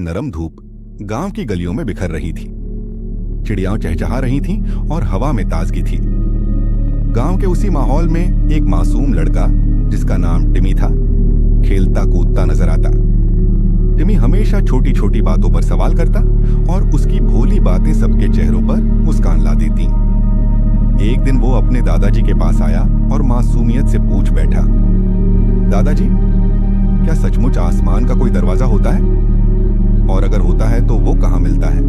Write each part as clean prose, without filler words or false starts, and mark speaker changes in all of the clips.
Speaker 1: नरम धूप गांव की गलियों में बिखर रही थी। चिड़ियां चहचहा रही थीं और हवा में ताजगी थी। गांव के उसी माहौल में एक मासूम लड़का जिसका नाम टिमी था, खेलता कूदता नजर आता। टिमी हमेशा छोटी छोटी बातों पर सवाल करता और उसकी भोली बातें सबके चेहरों पर मुस्कान ला देती। एक दिन वो अपने दादाजी के पास आया और मासूमियत से पूछ बैठा, दादाजी, क्या सचमुच आसमान का कोई दरवाजा होता है? और अगर होता है तो वो कहाँ मिलता है?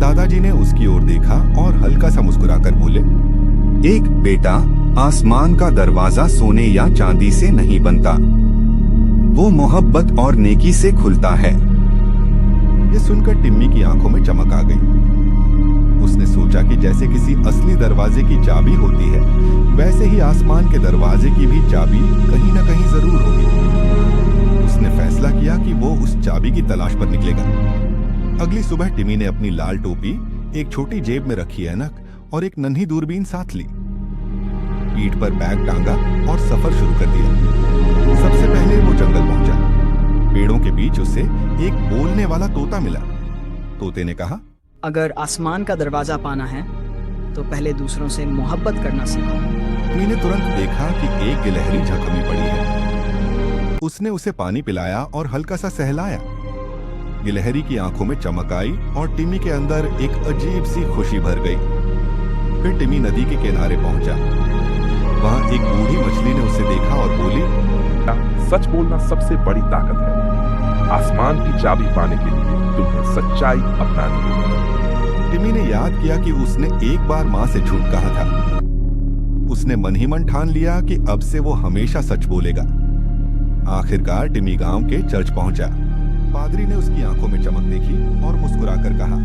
Speaker 1: दादाजी ने उसकी ओर देखा और हल्का सा मुस्कुराकर बोले, एक बेटा, आसमान का दरवाजा सोने या चांदी से नहीं बनता, वो मोहब्बत और नेकी से खुलता है। ये सुनकर टिम्मी की आंखों में चमक आ गई। उसने सोचा कि जैसे किसी असली दरवाजे की चाबी होती है, वैसे ही आसमान के दरवाजे की भी चाबी कहीं न कहीं जरूर होगी। उसने फैसला किया कि वो उस चाबी की तलाश पर निकलेगा। अगली सुबह टिमी ने अपनी लाल टोपी एक छोटी जेब में रखी ऐनक और एक नन्ही दूरबीन साथ ली। पीठ पर बैग टांगा और सफर शुरू कर दिया। सबसे पहले वो जंगल पहुंचा। पेड़ों के बीच उसे एक बोलने वाला तोता मिला। तोते ने कहा,
Speaker 2: अगर आसमान का दरवाजा पाना है तो पहले दूसरों से मोहब्बत करना सीखो।
Speaker 1: टिमी ने तुरंत देखा कि एक गिलहरी झकमी पड़ी है। उसने उसे पानी पिलाया और हल्का सा सहलाया। गिलहरी की आंखों में चमक आई और टिमी के अंदर एक अजीब सी खुशी भर गई। फिर टिमी नदी के किनारे पहुंचा। वहां एक बूढ़ी मछली ने उसे देखा और बोली,
Speaker 3: सच बोलना सबसे बड़ी ताकत है। आसमान की चाबी पाने के लिए तुम्हें सच्चाई अपनानी होगी।
Speaker 1: टिमी ने याद किया कि उसने एक बार माँ से झूठ कहा था। उसने मन ही मन ठान लिया कि अब से वो हमेशा सच बोलेगा। आखिरकार टिमी गांव के चर्च पहुंचा। पादरी ने उसकी आंखों में चमक देखी और मुस्कुराकर कहा,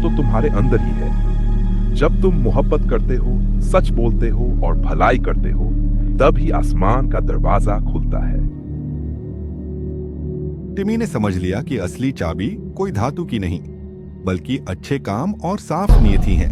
Speaker 3: तो तुम्हारे अंदर ही है। जब तुम मोहब्बत करते हो, सच बोलते हो और भलाई करते हो, तब ही आसमान का दरवाजा खुलता है।
Speaker 1: टिमी ने समझ लिया कि असली चाबी कोई धातु की नहीं, बल्कि अच्छे काम और साफ नियति है।